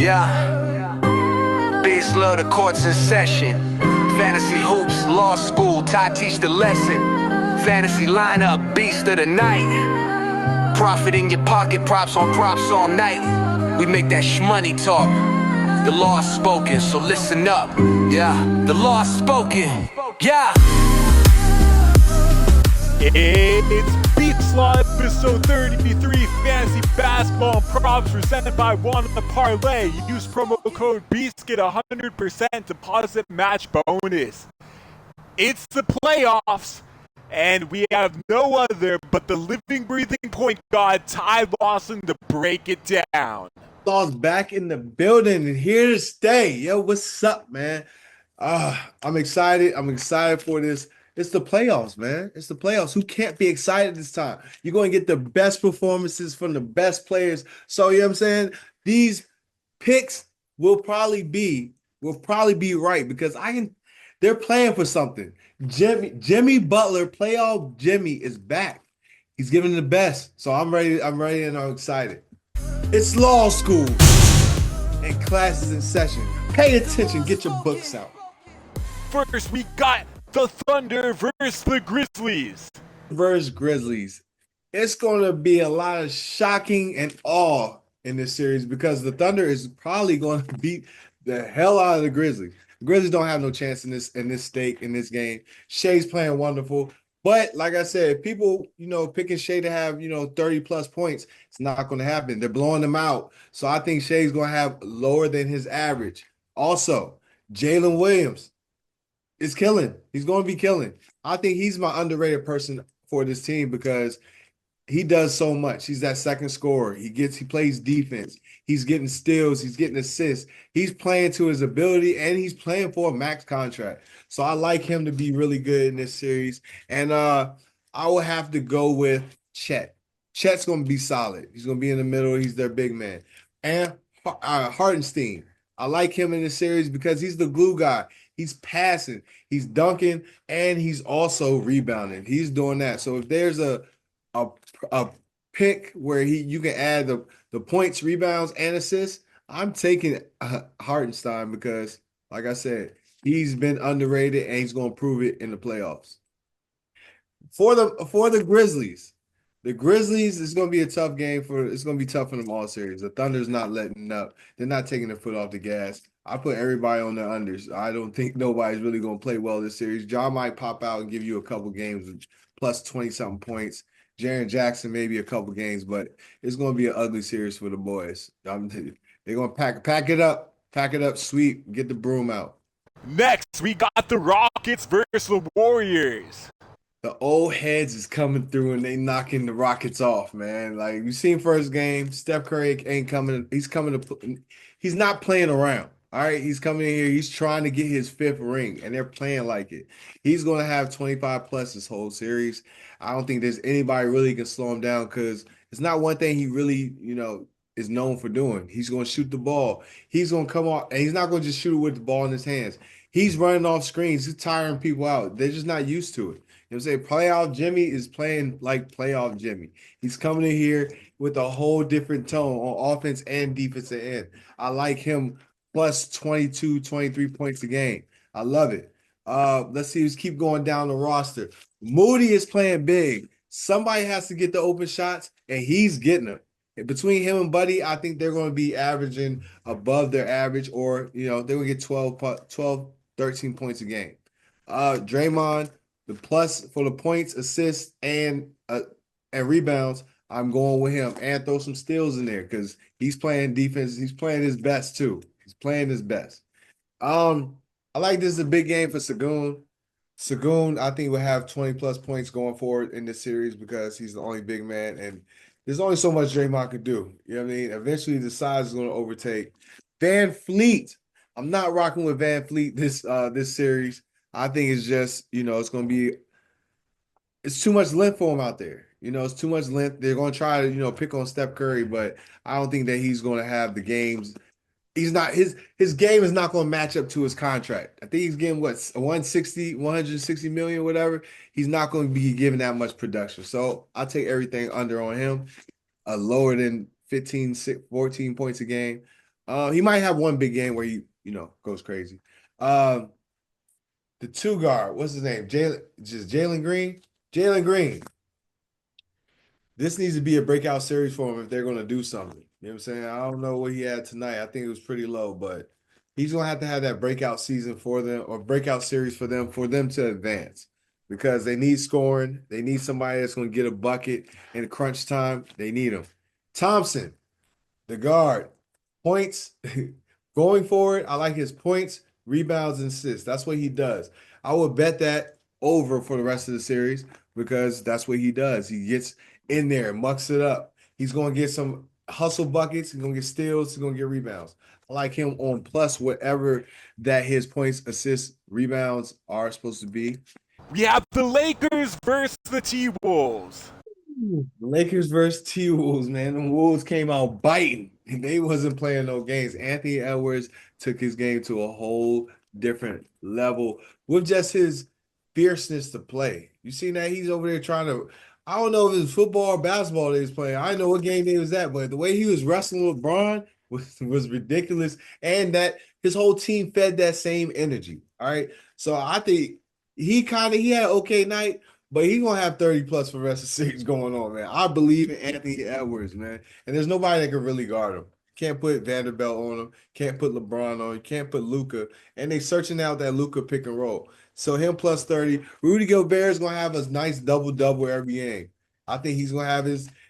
Yeah, beats love the courts in session. Fantasy hoops, law school, Ty teach the lesson. Fantasy lineup, beast of the night. Profit in your pocket, props on props all night. We make that shmoney talk. The law spoken, so listen up. Yeah, the law spoken. Yeah. It's Beats Law episode 33, Fantasy Basketball and Props presented by One the Parlay. Use promo code BEATS, get 100% deposit match bonus. It's the playoffs, and we have no other but the living, breathing point god, Ty Lawson, to break it down. Law's back in the building and here to stay. Yo, what's up, man? I'm excited. I'm excited for this. It's the playoffs, man. It's the playoffs. Who can't be excited this time? You're going to get the best performances from the best players. So, you know what I'm saying? These picks will probably be right because they're playing for something. Jimmy Butler, playoff Jimmy is back. He's giving the best. So I'm ready and I'm excited. It's law school and classes in session. Pay attention. Get your books out. First, we got the Thunder versus the Grizzlies. It's going to be a lot of shocking and awe in this series because the Thunder is probably going to beat the hell out of the Grizzlies. The Grizzlies don't have no chance in this game. Shea's playing wonderful. But like I said, people, picking Shea to have, 30 plus points, it's not going to happen. They're blowing them out. So I think Shea's going to have lower than his average. Also, Jalen Williams is killing. He's going to be killing. I think he's my underrated person for this team because he does so much. He's that second scorer. He plays defense. He's getting steals. He's getting assists. He's playing to his ability, and he's playing for a max contract. So I like him to be really good in this series. And I will have to go with Chet. Chet's going to be solid. He's going to be in the middle. He's their big man. And Hartenstein. I like him in this series because he's the glue guy. He's passing, he's dunking, and he's also rebounding. He's doing that. So if there's a pick where you can add the points, rebounds, and assists, I'm taking Hartenstein because, like I said, he's been underrated and he's going to prove it in the playoffs. For the Grizzlies, is going to be a tough game it's going to be tough for them all series. The Thunder's not letting up. They're not taking their foot off the gas. I put everybody on the unders. I don't think nobody's really going to play well this series. John might pop out and give you a couple games with plus 20-something points. Jaren Jackson maybe a couple games, but it's going to be an ugly series for the boys. They're going to pack it up, sweep, get the broom out. Next, we got the Rockets versus the Warriors. The old heads is coming through and they knocking the Rockets off, man. Like you seen first game, Steph Curry ain't coming. He's not playing around. All right, he's coming in here. He's trying to get his fifth ring, and they're playing like it. He's going to have 25 plus this whole series. I don't think there's anybody really can slow him down because it's not one thing he really, is known for doing. He's going to shoot the ball. He's going to come off, and he's not going to just shoot it with the ball in his hands. He's running off screens. He's tiring people out. They're just not used to it. You know what I'm saying? Playoff Jimmy is playing like playoff Jimmy. He's coming in here with a whole different tone on offense and defensive end. I like him plus 22, 23 points a game. I love it. Let's see who's keep going down the roster. Moody is playing big. Somebody has to get the open shots, and he's getting them. Between him and Buddy, I think they're going to be averaging above their average or, they're going to get 12, 13 points a game. Draymond, the plus for the points, assists, and rebounds, I'm going with him. And throw some steals in there because he's playing defense. He's playing his best, too. He's playing his best. I like this is a big game for Sagoon. Sagoon, I think, will have 20-plus points going forward in this series because he's the only big man, and there's only so much Draymond could do. You know what I mean? Eventually, the size is going to overtake. Van Fleet. I'm not rocking with Van Fleet this series. I think it's just, it's going to be – it's too much length for him out there. It's too much length. They're going to try to, pick on Steph Curry, but I don't think that he's going to have the games – he's not his game is not going to match up to his contract. I think he's getting 160 million, whatever. He's not going to be giving that much production. So I'll take everything under on him. Lower than 14 points a game. He might have one big game where he goes crazy. Um, the two guard, what's his name? Jalen Green. Jalen Green. This needs to be a breakout series for him if they're going to do something. You know what I'm saying? I don't know what he had tonight. I think it was pretty low, but he's going to have that breakout season for them or breakout series for them to advance because they need scoring. They need somebody that's going to get a bucket in crunch time. They need him. Thompson, the guard, points going forward. I like his points, rebounds, and assists. That's what he does. I would bet that over for the rest of the series because that's what he does. He gets in there, mucks it up. He's going to get some hustle buckets. He's going to get steals. He's going to get rebounds. I like him on plus whatever that his points, assists, rebounds are supposed to be. We have the Lakers versus the T-Wolves. Lakers versus T-Wolves, man. The Wolves came out biting. They wasn't playing no games. Anthony Edwards took his game to a whole different level with just his fierceness to play. You seen that? He's over there trying to, I don't know if it's football or basketball that he's playing. I know what game he was at, but the way he was wrestling LeBron was ridiculous. And that his whole team fed that same energy. All right. So I think he had an okay night, but he's gonna have 30 plus for the rest of the series going on, man. I believe in Anthony Edwards, man. And there's nobody that can really guard him. Can't put Vanderbilt on him, can't put LeBron on him, can't put Luka. And they searching out that Luka pick and roll. So him plus 30. Rudy Gobert is gonna have a nice double-double every game. I think he's gonna have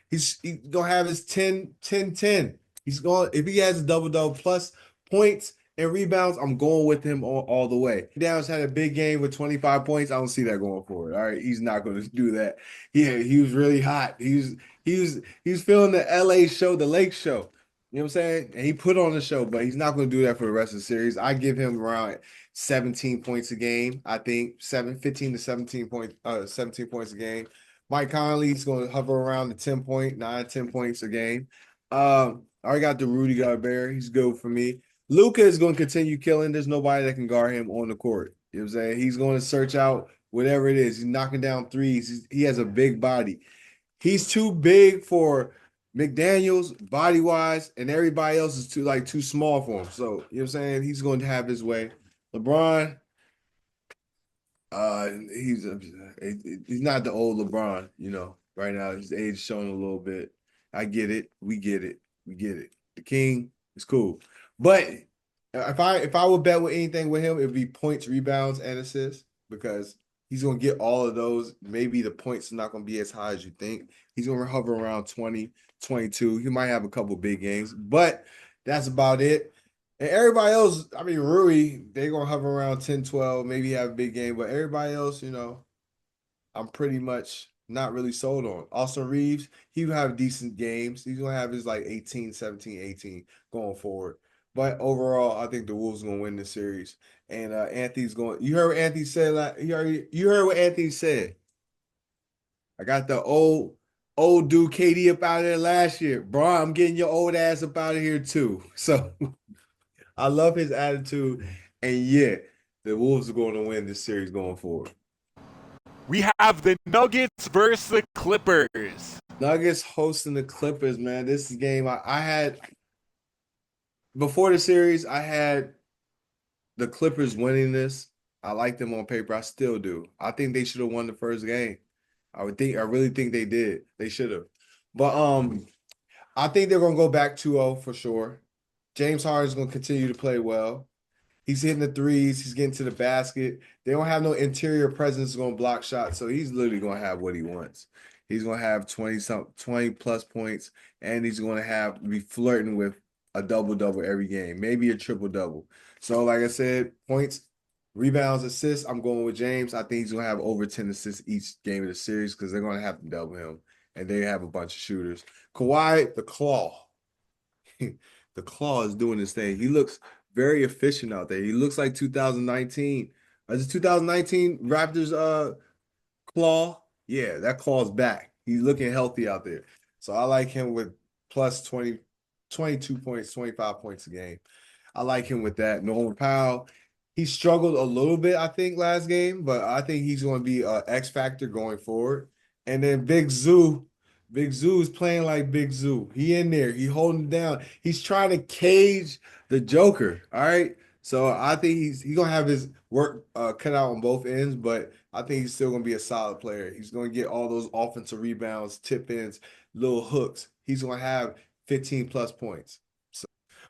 he's gonna have his 10-10-10. He's going if he has a double-double plus points and rebounds, I'm going with him all the way. Downs had a big game with 25 points. I don't see that going forward. All right, he's not going to do that. Yeah, he was really hot. He was feeling the LA show, the Lake show. You know what I'm saying? And he put on the show, but he's not going to do that for the rest of the series. I give him around 17 points a game. I think 15 to 17 points a game. Mike Conley's going to hover around the 10 points a game. I already got the Rudy Gobert. He's good for me. Luka is going to continue killing. There's nobody that can guard him on the court. You know what I'm saying? He's going to search out whatever it is. He's knocking down threes. He has a big body. He's too big for McDaniels body-wise, and everybody else is too small for him. So, you know what I'm saying? He's going to have his way. LeBron, he's not the old LeBron, right now. His age is showing a little bit. I get it. We get it. The King is cool. But if I would bet with anything with him, it would be points, rebounds, and assists because he's going to get all of those. Maybe the points are not going to be as high as you think. He's going to hover around 20, 22. He might have a couple big games, but that's about it. And everybody else, I mean, Rui, they're going to hover around 10, 12, maybe have a big game. But everybody else, I'm pretty much not really sold on. Austin Reeves, he will have decent games. He's going to have his 18, 17, 18 going forward. But overall, I think the Wolves are going to win this series. And Anthony's going. You heard what Anthony said. You heard what Anthony said. I got the old dude KD up out of there last year. Bro, I'm getting your old ass up out of here too. So I love his attitude. And yeah, the Wolves are going to win this series going forward. We have the Nuggets versus the Clippers. Nuggets hosting the Clippers, man. This is a game I had. Before the series, I had the Clippers winning this. I like them on paper. I still do. I think they should have won the first game. I really think they did. They should have. But I think they're gonna go back 2-0 for sure. James Harden's gonna continue to play well. He's hitting the threes. He's getting to the basket. They don't have no interior presence going to block shots, so he's literally going to have what he wants. He's going to have 20 plus points, and he's going to be flirting with a double-double every game, maybe a triple-double. So, like I said, points, rebounds, assists, I'm going with James. I think he's going to have over 10 assists each game of the series because they're going to have to double him, and they have a bunch of shooters. Kawhi, the Claw. The Claw is doing his thing. He looks very efficient out there. He looks like 2019. Is it 2019 Raptors Claw? Yeah, that Claw's back. He's looking healthy out there. So I like him with plus 20, 22 points, 25 points a game. I like him with that. Norman Powell, he struggled a little bit, I think, last game, but I think he's going to be an X factor going forward. And then Big Zoo, Big Zoo is playing like Big Zoo. He in there. He holding down. He's trying to cage the Joker. All right. So I think he's gonna have his work cut out on both ends, but I think he's still gonna be a solid player. He's gonna get all those offensive rebounds, tip ins, little hooks. He's gonna have 15 plus points. So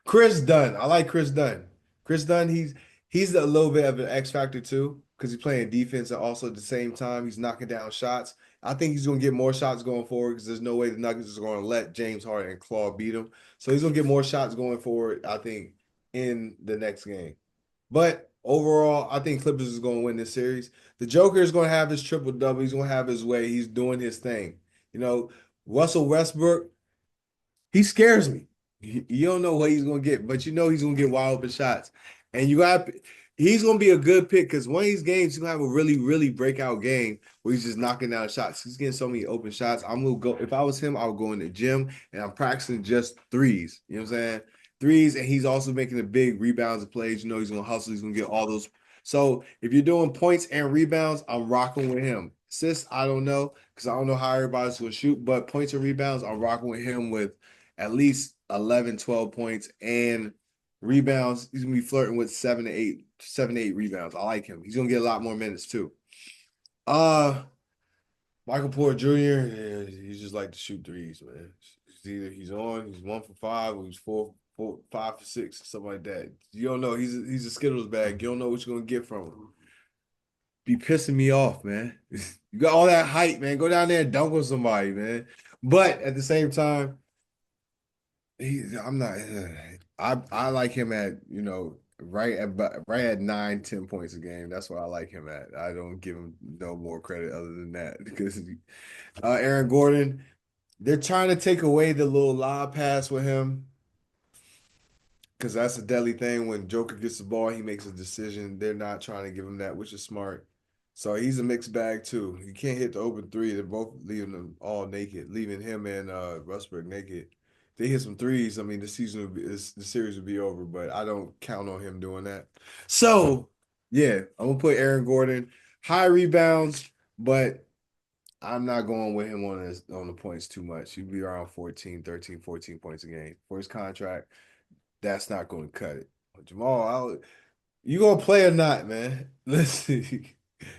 Chris Dunn. I like Chris Dunn. Chris Dunn, he's a little bit of an X factor too, because he's playing defense and also at the same time he's knocking down shots. I think he's going to get more shots going forward because there's no way the Nuggets are going to let James Harden and Claw beat him. So he's going to get more shots going forward, I think, in the next game. But overall, I think Clippers is going to win this series. The Joker is going to have his triple double. He's going to have his way. He's doing his thing. You know, Russell Westbrook, he scares me. You don't know what he's going to get, but you know he's going to get wide open shots. And he's going to be a good pick because one of these games, he's going to have a really, really breakout game where he's just knocking down shots. He's getting so many open shots. I'm going to go, if I was him, I would go in the gym and I'm practicing just threes. You know what I'm saying? Threes, and he's also making the big rebounds and plays. You know, he's going to hustle. He's going to get all those. So if you're doing points and rebounds, I'm rocking with him. Assists, I don't know because I don't know how everybody's going to shoot, but points and rebounds, I'm rocking with him with at least 11, 12 points and rebounds. He's gonna be flirting with 7 to 8 rebounds. I like him. He's gonna get a lot more minutes too. Michael Porter Jr., yeah, he just like to shoot threes, man. It's either he's 1 for 5, or he's 5 for 6, something like that. You don't know. He's a Skittles bag. You don't know what you're gonna get from him. Be pissing me off, man. You got all that hype, man. Go down there and dunk on somebody, man. But at the same time, I'm not. I like him at right at 9, 10 points a game. That's what I like him at. I don't give him no more credit other than that because Aaron Gordon, they're trying to take away the little lob pass with him because that's a deadly thing. When Joker gets the ball, he makes a decision. They're not trying to give him that, which is smart. So he's a mixed bag too. You can't hit the open three. They're both leaving them all naked, leaving him and Westbrook naked. They hit some threes. I mean, the series would be over, but I don't count on him doing that. So, yeah, I'm gonna put Aaron Gordon high rebounds, but I'm not going with him on the points too much. He'd be around 14, 13, 14 points a game for his contract. That's not going to cut it. Jamal, you gonna play or not, man? Listen.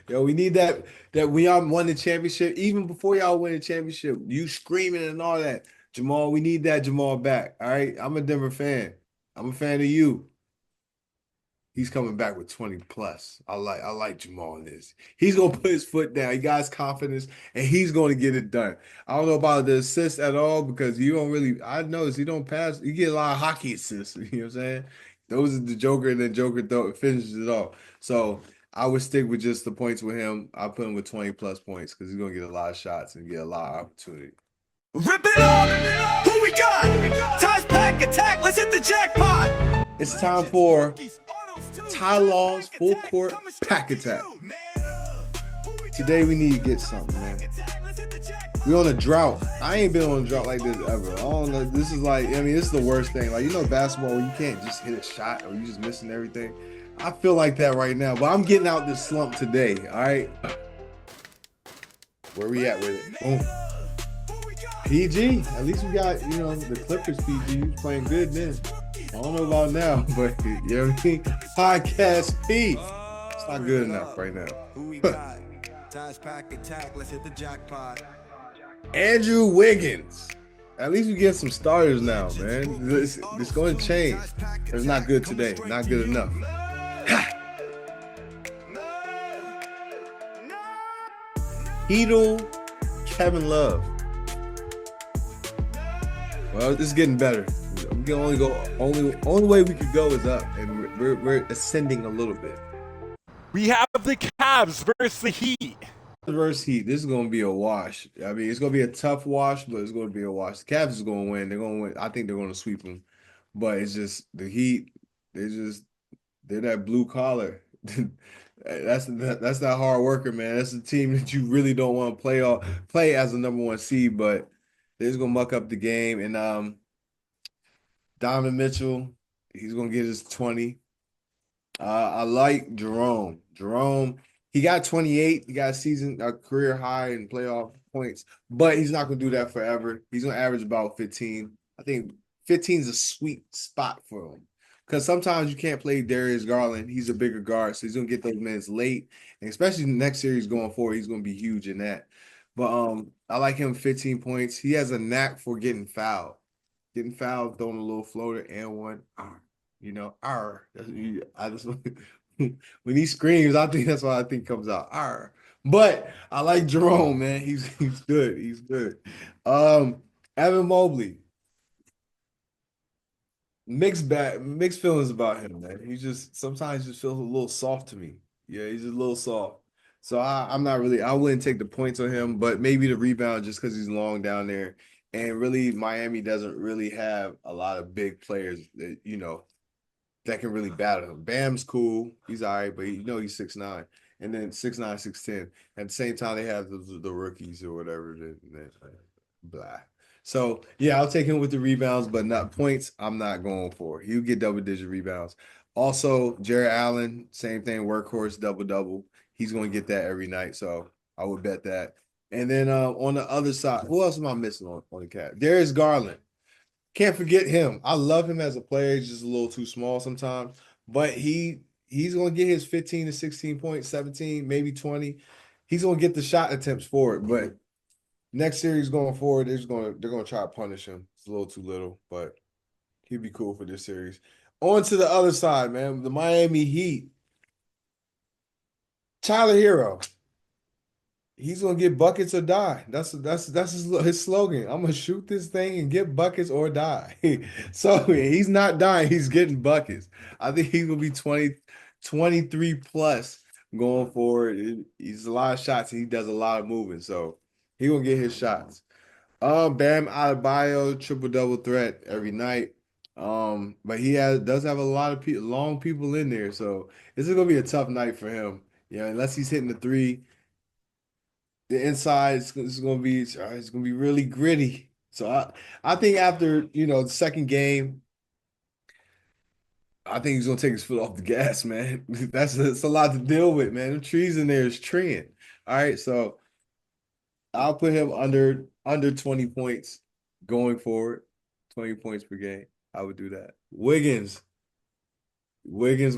Yo, we need that we y'all won the championship. Even before y'all win the championship, you screaming and all that. Jamal, we need that Jamal back. All right. I'm a Denver fan. I'm a fan of you. He's coming back with 20 plus. I like Jamal in this. He's gonna put his foot down. He got his confidence and he's gonna get it done. I don't know about the assists at all because you don't really I noticed you don't pass, you get a lot of hockey assists. You know what I'm saying? Those are the Joker and then Joker finishes it off. So I would stick with just the points with him. I put him with 20 plus points because he's gonna get a lot of shots and get a lot of opportunity. Rip it up! Who we got? Ties pack attack, let's hit the jackpot! It's time for Ty Law's full court pack attack. Today we need to get something, man. We're on a drought. I ain't been on a drought like this ever. I don't know. This is like, I mean, this is the worst thing. Like, you know, basketball, you can't just hit a shot or you just missing everything. I feel like that right now, but I'm getting out this slump today. All right. Where we at with it? Boom. PG. At least we got, you know, the Clippers PG. He's playing good then. I don't know about now, but you know what I mean? Podcast P. It's not good enough right now. Who we got? Ties pack attack, let's hit the jackpot. Andrew Wiggins. At least we get some starters now, man. It's going to change. It's not good today. Not good enough. Heedle, Kevin Love. Well, this is getting better. We can only go only way we could go is up, and we're ascending a little bit. We have the Cavs versus the Heat. Versus Heat, this is going to be a wash. I mean, it's going to be a tough wash, but it's going to be a wash. The Cavs is going to win. They're going to win. I think they're going to sweep them, but it's just the Heat. They're that blue collar. That's that hard worker, man. That's the team that you really don't want to play as a number one seed, but they're just gonna muck up the game. And Donovan Mitchell, he's gonna get his 20. I like Jerome. Jerome, He got 28. He got a career high in playoff points, but he's not gonna do that forever. He's gonna average about 15. I think 15 is a sweet spot for him. Because sometimes you can't play Darius Garland. He's a bigger guard, so he's gonna get those minutes late. And especially the next series going forward, he's gonna be huge in that. But I like him 15 points. He has a knack for getting fouled. Getting fouled, throwing a little floater and one. You know, R. I just when he screams, I think that's what I think comes out. R. But I like Jerome, man. He's good. He's good. Evan Mobley. Mixed feelings about him, man. He just sometimes just feels a little soft to me. Yeah, he's just a little soft. So I'm not really, I wouldn't take the points on him, but maybe the rebound just because he's long down there. And really, Miami doesn't really have a lot of big players that, that can really battle him. Bam's cool. He's all right, but he's 6'9". And then 6'9", 6'10". At the same time, they have the rookies or whatever. Blah. So, yeah, I'll take him with the rebounds, but not points. I'm not going for. He'll get double-digit rebounds. Also, Jared Allen, same thing, workhorse, double-double. He's going to get that every night, so I would bet that. And then on the other side, who else am I missing on the cat? Darius Garland. Can't forget him. I love him as a player. He's just a little too small sometimes, but he's going to get his 15 to 16 points, 17, maybe 20. He's going to get the shot attempts for it, but next series going forward, they're going to try to punish him. It's a little too little, but he'd be cool for this series. On to the other side, man. The Miami Heat. Tyler Hero. He's gonna get buckets or die. That's his slogan. I'm gonna shoot this thing and get buckets or die. So he's not dying. He's getting buckets. I think he's gonna be 23 plus going forward. He's a lot of shots and he does a lot of moving. So he gonna get his shots. Bam Adebayo, triple double threat every night. But he does have a lot of long people in there. So this is gonna be a tough night for him. Unless he's hitting the three. The inside is going to be it's going to be really gritty. So I think after the second game, I think he's going to take his foot off the gas, man. That's a lot to deal with, man. The trees in there is treeing. All right, so I'll put him under 20 points going forward, 20 points per game. I would do that. Wiggins. His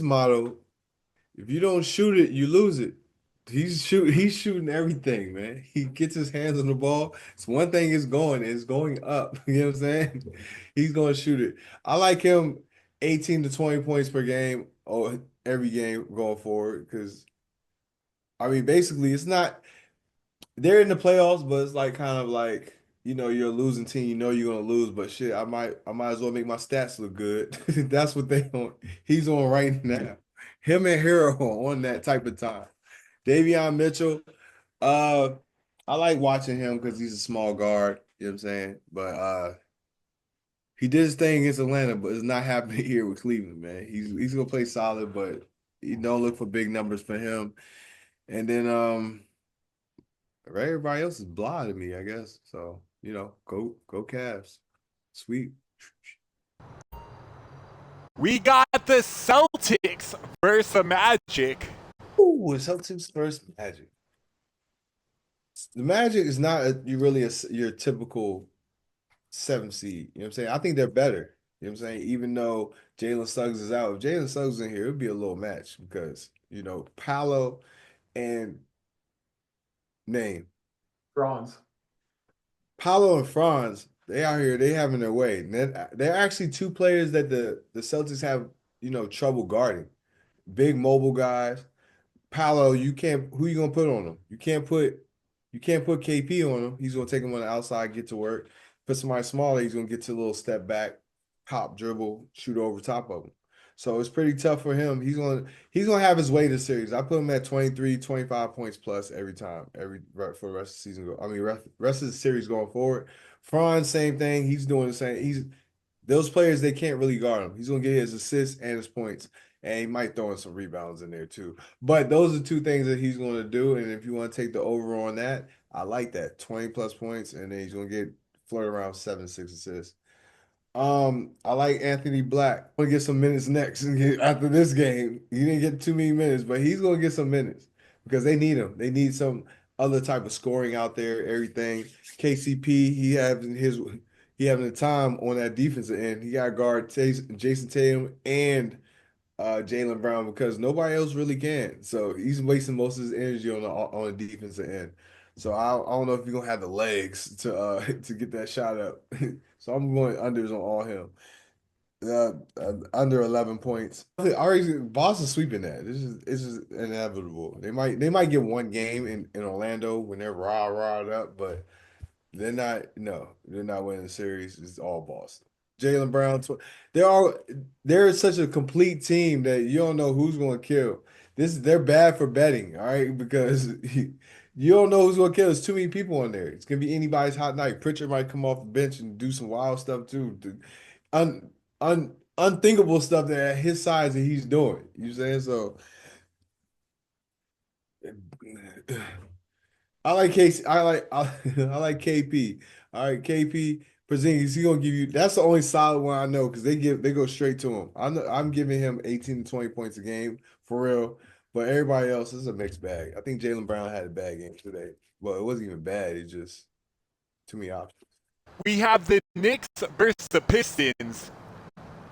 motto. If you don't shoot it, you lose it. He's shooting everything, man. He gets his hands on the ball. It's one thing it's going up. You know what I'm saying? He's going to shoot it. I like him 18 to 20 points per game or every game going forward because basically it's not they're in the playoffs, but it's like kind of like you're a losing team, you're gonna lose, but shit, I might as well make my stats look good. That's what he's on right now. Him and Hero on that type of time. Davion Mitchell, I like watching him because he's a small guard, you know what I'm saying? But he did his thing against Atlanta, but it's not happening here with Cleveland, man. He's gonna play solid, but you don't look for big numbers for him. And then everybody else is blah to me, I guess. So, go Cavs. Sweet. We got the Celtics versus the Magic. Ooh, Celtics versus Magic. The Magic is not your typical 7 seed. You know what I'm saying? I think they're better. You know what I'm saying? Even though Jalen Suggs is out. If Jalen Suggs is in here, it would be a little match because, Paolo and name. Bronze. Paolo and Franz, they out here, they having their way. And they're actually two players that the Celtics have, trouble guarding. Big mobile guys. Paolo, who you gonna put on him? You can't put KP on him. He's gonna take him on the outside, get to work. Put somebody smaller, he's gonna get to a little step back, pop, dribble, shoot over top of him. So it's pretty tough for him. He's gonna have his way this series. I put him at 23, 25 points plus every time, for the rest of the season. Rest of the series going forward. Franz, same thing. He's doing the same. Those players, they can't really guard him. He's gonna get his assists and his points, and he might throw in some rebounds in there too. But those are two things that he's gonna do. And if you want to take the over on that, I like that 20 plus points, and then he's gonna get flirt around 7, 6 assists. I like Anthony Black. I'm gonna get some minutes next after this game. He didn't get too many minutes, but he's gonna get some minutes because they need him. They need some other type of scoring out there. Everything. KCP, he having the time on that defensive end. He got guard Jason Tatum and Jaylen Brown because nobody else really can. So he's wasting most of his energy on the defensive end. So I don't know if he's gonna have the legs to get that shot up. So I'm going unders on all him. Under 11 points. I already Boston sweeping that. It's just inevitable. They might get one game in Orlando when they're raw up, but they're not. No, they're not winning the series. It's all Boston. Jaylen Brown. They're such a complete team that you don't know who's going to kill. They're bad for betting, all right, because you don't know who's going to kill. There's too many people on there. It's gonna be anybody's hot night. Pritchard might come off the bench and do some wild stuff too. Un, unthinkable stuff that at his size that he's doing. You saying so? I like Casey. I like KP. All right, KP Porzingis. He gonna give you. That's the only solid one I know because they go straight to him. I'm giving him 18 to 20 points a game for real. But everybody else is a mixed bag. I think Jaylen Brown had a bad game today. Well, it wasn't even bad. It just too many options. We have the Knicks versus the Pistons.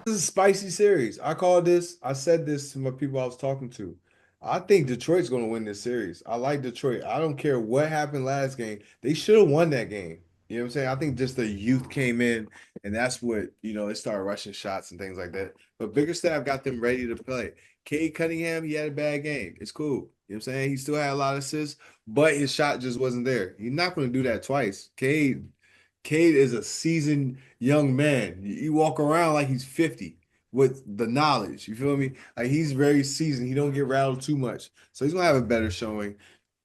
This is a spicy series. I said this to my people I was talking to. I think Detroit's going to win this series. I like Detroit. I don't care what happened last game. They should have won that game. You know what I'm saying? I think just the youth came in, and that's what, they started rushing shots and things like that. But Biggerstaff got them ready to play. Cade Cunningham, he had a bad game. It's cool. You know what I'm saying? He still had a lot of assists, but his shot just wasn't there. You're not going to do that twice. Cade is a seasoned young man. You walk around like he's 50 with the knowledge. You feel me? Like he's very seasoned. He don't get rattled too much. So he's gonna have a better showing.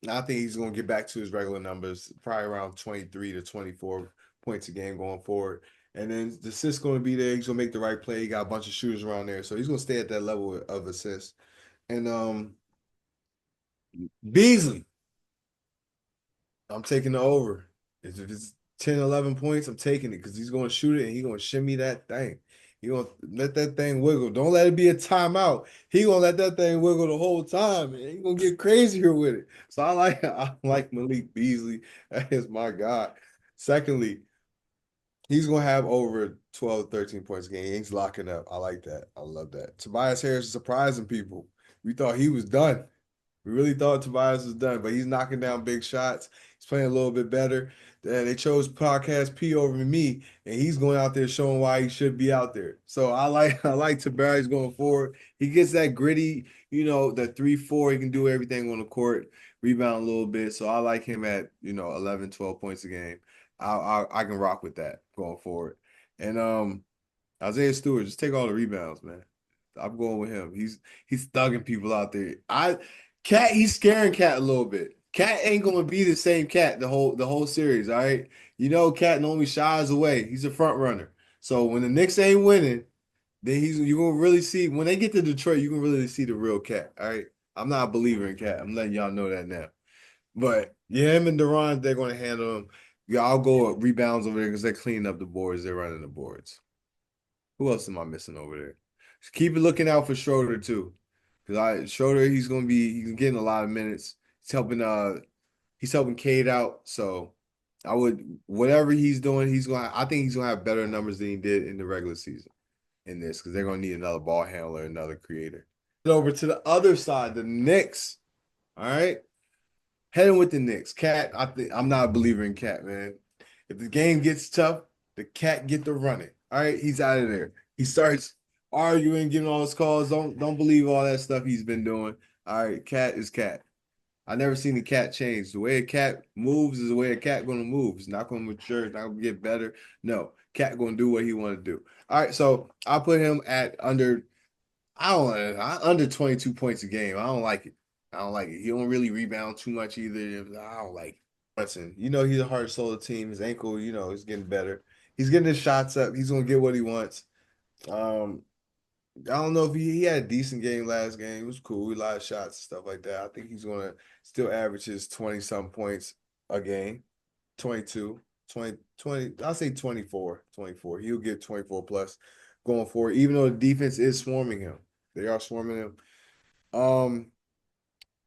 I think he's gonna get back to his regular numbers, probably around 23 to 24 points a game going forward. And then the assist gonna be there. He's gonna make the right play. He got a bunch of shooters around there. So he's gonna stay at that level of assist. And Beasley, I'm taking the over. If it's 10, 11 points, I'm taking it because he's going to shoot it and he's going to shimmy that thing. He's going to let that thing wiggle. Don't let it be a timeout. He's going to let that thing wiggle the whole time, and he's going to get crazier with it. So I like Malik Beasley. That is my guy. Secondly, he's going to have over 12, 13 points a game. He's locking up. I like that. I love that. Tobias Harris is surprising people. We thought he was done. We really thought Tobias was done, but he's knocking down big shots. He's playing a little bit better. They chose Podcast P over me, and he's going out there showing why he should be out there. So I like Tobias going forward. He gets that gritty, the 3-4. He can do everything on the court, rebound a little bit. So I like him at 11, 12 points a game. I can rock with that going forward. And Isaiah Stewart, just take all the rebounds, man. I'm going with him. He's thugging people out there. He's scaring Cat a little bit. Cat ain't gonna be the same Cat the whole series, all right? Cat normally shies away. He's a front runner. So when the Knicks ain't winning, then you're gonna really see when they get to Detroit, you can really see the real Cat. All right. I'm not a believer in Cat. I'm letting y'all know that now. But yeah, him and Duran, they're gonna handle him. Yeah, I'll go rebounds over there because they're cleaning up the boards, they're running the boards. Who else am I missing over there? Just keep looking out for Schroeder too. Because Schroeder, he's getting a lot of minutes. He's helping Cade out. So I would whatever he's doing, I think he's gonna have better numbers than he did in the regular season in this because they're gonna need another ball handler, another creator. Over to the other side, the Knicks. All right. Heading with the Knicks. Cat, I'm not a believer in Cat, man. If the game gets tough, the Cat get to running. All right, he's out of there. He starts arguing, giving all his calls. Don't believe all that stuff he's been doing. All right, Cat is Cat. I never seen the Cat change. The way a cat moves is the way a cat gonna move. It's not gonna mature. It's not gonna get better. No, Cat gonna do what he want to do. All right, so I put him at under. Under 22 points a game. I don't like it. I don't like it. He don't really rebound too much either. I don't like it. Listen, he's a hard soul of the team. His ankle, is getting better. He's getting his shots up. He's gonna get what he wants. I don't know if he had a decent game last game. It was cool. A lot of shots, stuff like that. I think he's gonna still average his 20-something points a game, 22. I'll say 24. He'll get 24 plus going forward, even though the defense is swarming him. They are swarming him.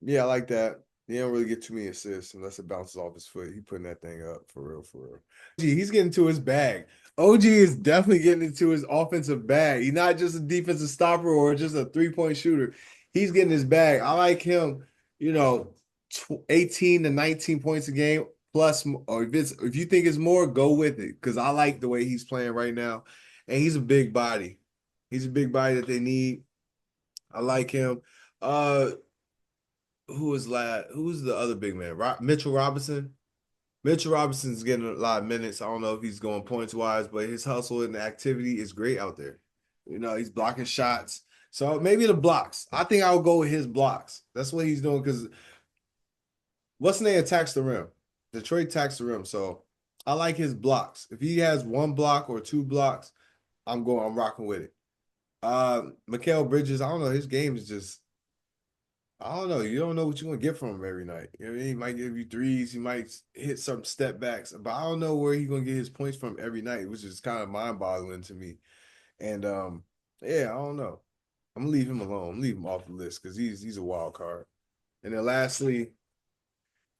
Yeah, I like that. He don't really get too many assists unless it bounces off his foot. He putting that thing up for real, for real. He's getting to his bag. OG is definitely getting into his offensive bag. He's not just a defensive stopper or just a three-point shooter. He's getting his bag. I like him, 18 to 19 points a game plus, or if you think it's more, go with it, because I like the way he's playing right now. And he's a big body. He's a big body that they need. I like him. Who's the other big man? Mitchell Robinson. Mitchell Robinson's getting a lot of minutes. I don't know if he's going points wise, but his hustle and activity is great out there. He's blocking shots. So maybe the blocks. I think I'll go with his blocks. That's what he's doing, because what's the name attacks the rim? Detroit attacks the rim. So I like his blocks. If he has one block or two blocks, I'm rocking with it. Mikal Bridges, I don't know. His game is just, I don't know. You don't know what you're going to get from him every night. He might give you threes. He might hit some step backs. But I don't know where he's going to get his points from every night, which is kind of mind-boggling to me. And, yeah, I don't know. I'm going to leave him alone. I'm going to leave him off the list because he's a wild card. And then lastly,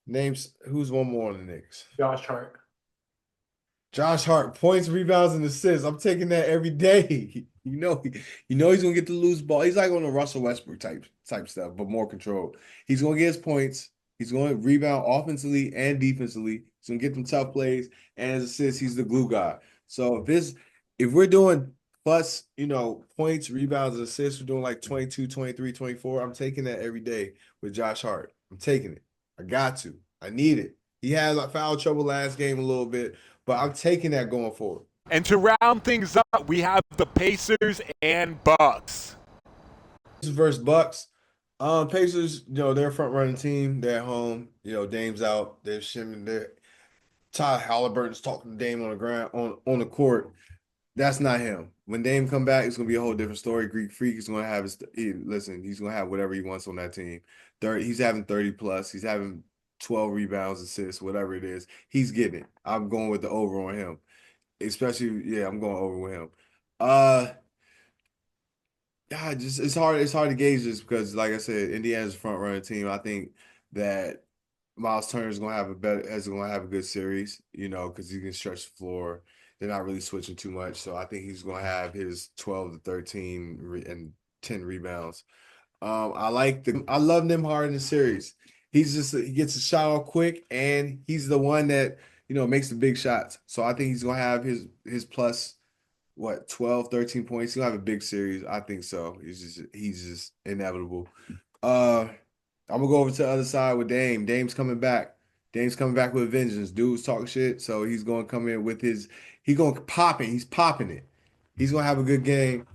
who's one more on the Knicks? Josh Hart. Josh Hart, points, rebounds, and assists. I'm taking that every day. He's gonna get the loose ball. He's like on the Russell Westbrook type stuff, but more controlled. He's gonna get his points. He's gonna rebound offensively and defensively. He's gonna get them tough plays and his assists. He's the glue guy. So if we're doing plus, points, rebounds, and assists, we're doing like 22, 23, 24. I'm taking that every day with Josh Hart. I'm taking it. I got to. I need it. He had foul trouble last game a little bit, but I'm taking that going forward. And to round things up, we have the Pacers and Bucks. Pacers versus Bucks. Pacers, they're a front running team. They're at home. Dame's out. They're shimming there. Ty Halliburton's talking to Dame on the ground on the court. That's not him. When Dame come back, it's gonna be a whole different story. Greek Freak is gonna have he's gonna have whatever he wants on that team. He's having 30 plus. He's having 12 rebounds, assists, whatever it is. He's getting it. I'm going with the over on him. Especially, I'm going over with him. It's hard to gauge this because, like I said, Indiana's a front running team. I think that Miles Turner is gonna have a good series, because he can stretch the floor. They're not really switching too much, so I think he's gonna have his 12 to 13 and 10 rebounds. I love Nembhard in the series. He gets a shot off quick, and he's the one that makes the big shots. So I think he's gonna have his plus 12, 13 points. He'll have a big series. I think so. He's just inevitable. I'm gonna go over to the other side with Dame. Dame's coming back. Dame's coming back with a vengeance. Dude's talking shit, so he's gonna come in with he's gonna pop it. He's popping it. He's gonna have a good game.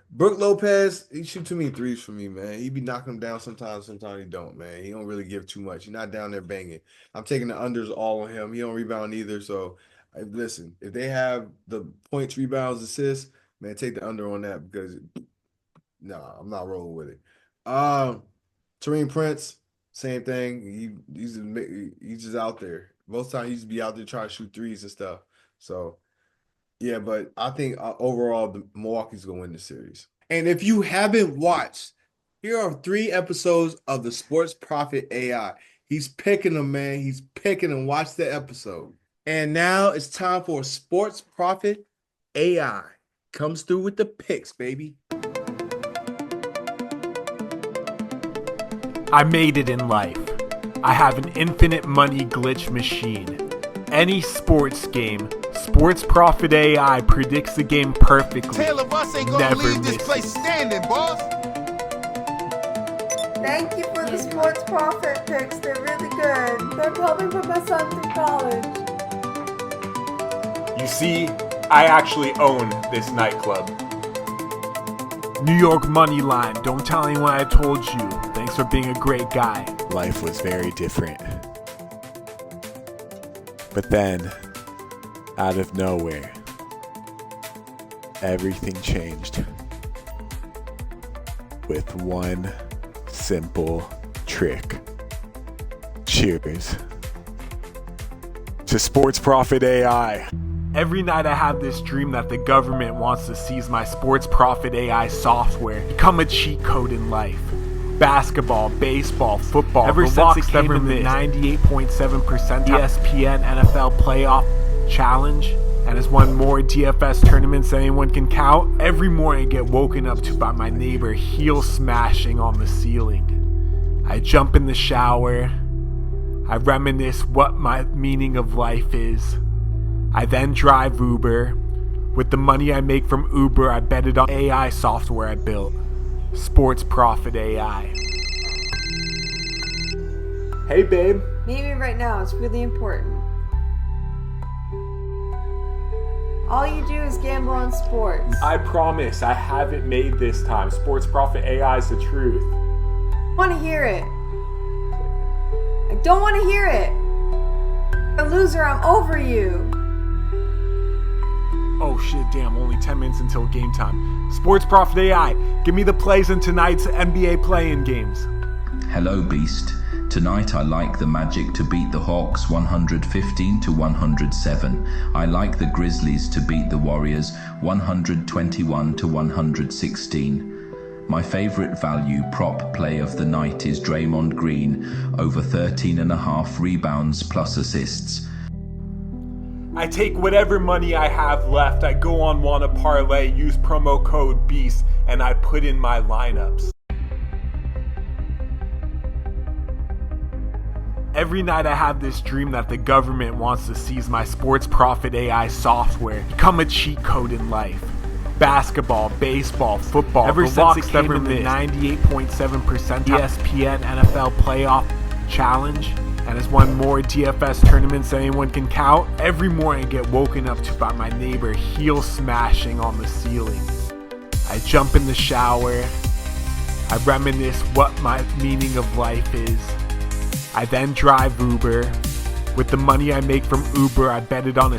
Brook Lopez, he shoot too many threes for me, man. He be knocking them down sometimes he don't, man. He don't really give too much. He's not down there banging. I'm taking the unders all on him. He don't rebound either. So, listen, if they have the points, rebounds, assists, man, take the under on that because, I'm not rolling with it. Taurean Prince, same thing. He's just out there. Most times he just be out there trying to shoot threes and stuff. So, yeah, but I think overall, Milwaukee's going to win the series. And if you haven't watched, here are 3 episodes of the Sports Prophet AI. He's picking them, man. He's picking them. Watch the episode. And now it's time for Sports Prophet AI. Comes through with the picks, baby. I made it in life. I have an infinite money glitch machine. Any sports game, Sports Prophet AI predicts the game perfectly. Tale of us ain't gonna leave this place standing, boss. Thank you for the Sports Prophet picks. They're really good. They're helping put my son through college. You see, I actually own this nightclub. New York money line. Don't tell anyone I told you. Thanks for being a great guy. Life was very different. But then, out of nowhere, everything changed with one simple trick. Cheers. to Sports Profit AI. Every night I have this dream that the government wants to seize my Sports Profit AI software, become a cheat code in life. Basketball, baseball, football, ever since it came in the 98.7% ESPN NFL playoff challenge, and has won more DFS tournaments than anyone can count. Every morning I get woken up to by my neighbor heel smashing on the ceiling. I jump in the shower. I reminisce what my meaning of life is. I then drive Uber. With the money I make from Uber, I bet it on AI software I built. Sports Profit AI. Hey babe. Meet me right now, it's really important. All you do is gamble on sports. I promise I have it made this time. Sports Profit AI is the truth. I want to hear it. I don't want to hear it. A loser, I'm over you. Oh shit, damn, only 10 minutes until game time. Sports Profit AI, give me the plays in tonight's NBA play-in games. Hello Beast. Tonight I like the Magic to beat the Hawks 115 to 107. I like the Grizzlies to beat the Warriors 121 to 116. My favorite value prop play of the night is Draymond Green over 13.5 rebounds plus assists. I take whatever money I have left, I go on Wanna Parlay, use promo code BEAST, and I put in my lineups. Every night I have this dream that the government wants to seize my Sports Profit AI software, become a cheat code in life. Basketball, baseball, football, ever since it came in the 98.7% ESPN NFL playoff challenge, and has won more DFS tournaments than anyone can count. Every morning I get woken up to by my neighbor heel smashing on the ceiling. I jump in the shower. I reminisce what my meaning of life is. I then drive Uber. With the money I make from Uber, I bet it on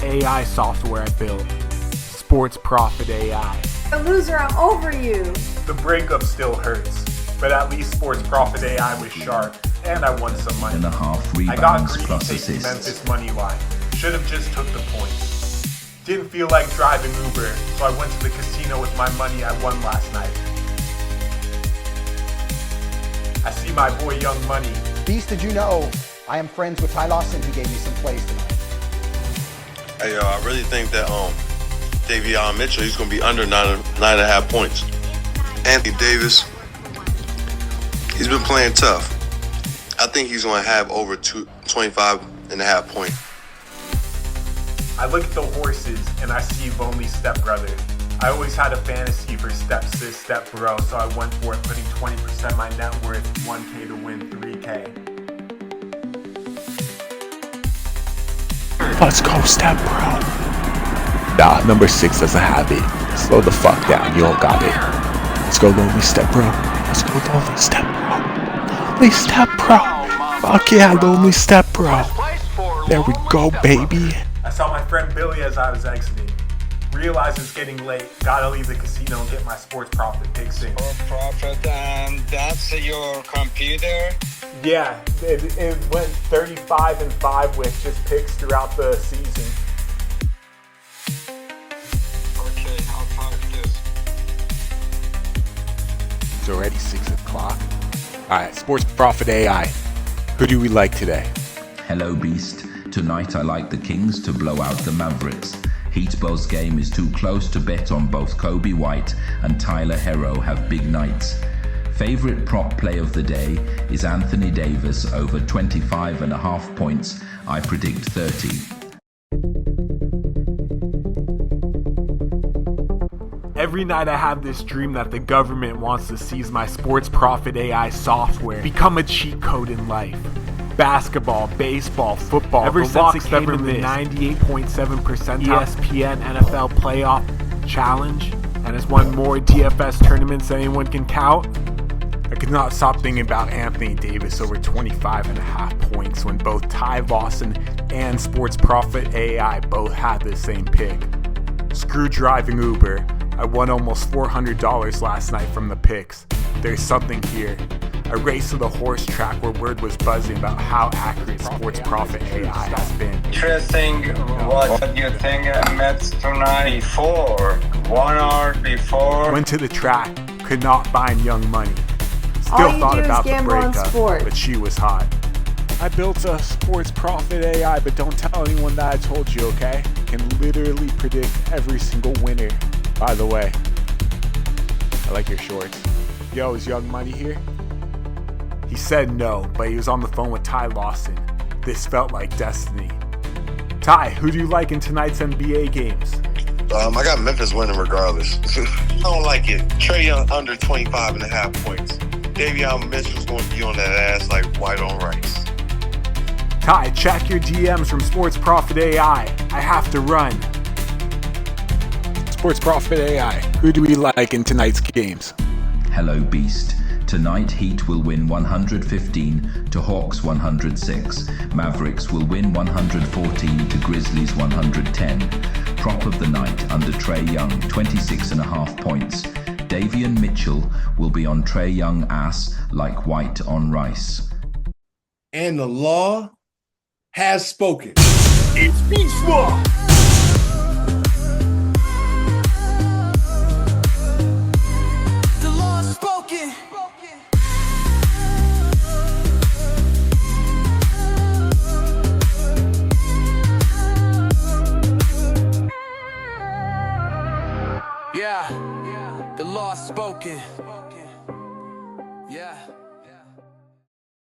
AI software I built. Sports Profit AI. A loser, I'm over you. The breakup still hurts, but at least Sports Profit AI was sharp, and I won some money. 1.5 I got rebounds greedy plus taking assists. Memphis money line. Should have just took the points. Didn't feel like driving Uber, so I went to the casino with my money I won last night. I see my boy Young Money. Beast, did you know I am friends with Lawson who gave me some plays tonight? Hey, I really think that Davion Mitchell, he's going to be under 9.5 points. Anthony Davis, he's been playing tough. I think he's going to have over 25.5 points. I look at the horses and I see Lonely Stepbrother. I always had a fantasy for stepsis, stepbro, so I went for it, putting 20% of my net worth, 1K to win 3K. Let's go, step bro. Nah, number 6 doesn't have it. Slow the fuck down, you don't got it. Let's go, lonely step bro. Let's go, lonely step bro. Lonely step bro. Fuck yeah, lonely step bro. There we go, baby. I saw my friend Billy as I was exiting. Realized it's getting late. Gotta leave the casino and get my Sports Profit picks in. Sports Profit, and that's your computer? Yeah, it went 35-5 with just picks throughout the season. Okay, I'll park this. It's already 6 o'clock. Alright, Sports Profit AI. Who do we like today? Hello Beast. Tonight I like the Kings to blow out the Mavericks. Heatbell's game is too close to bet on both Kobe White and Tyler Herro have big nights. Favorite prop play of the day is Anthony Davis over 25.5 points. I predict 30. Every night I have this dream that the government wants to seize my Sports Profit AI software, become a cheat code in life. Basketball, baseball, football, ever since it came in the 98.7% ESPN NFL playoff challenge, and has won more DFS tournaments than anyone can count. I could not stop thinking about Anthony Davis over 25.5 points when both Ty Lawson and Sports Profit AI both had the same pick. Screw driving Uber. I won almost $400 last night from the picks. There's something here. A race to the horse track where word was buzzing about how accurate Sports Profit AI has been. Interesting what you think I met tonight before. 1 hour before. Went to the track, could not find Young Money. All Still you thought do is about the gamble on breakup, sport. but she was hot. I built a Sports Profit AI, but don't tell anyone that I told you, okay? Can literally predict every single winner. By the way, I like your shorts. Yo, is Young Money here? He said no, but he was on the phone with Ty Lawson. This felt like destiny. Ty, who do you like in tonight's NBA games? I got Memphis winning regardless. I don't like it. Trae Young under 25.5 points. Davion Mitchell's going to be on that ass like white on rice. Ty, check your DMs from Sports Profit AI. I have to run. Sports Profit AI, who do we like in tonight's games? Hello Beast. Tonight Heat will win 115 to Hawks 106. Mavericks will win 114 to Grizzlies 110. Prop of the night under Trae Young, 26.5 points. Davion Mitchell will be on Trae Young ass like white on rice. And the law has spoken. It's Beast Law. The law is spoken. Yeah, the law spoken. Yeah.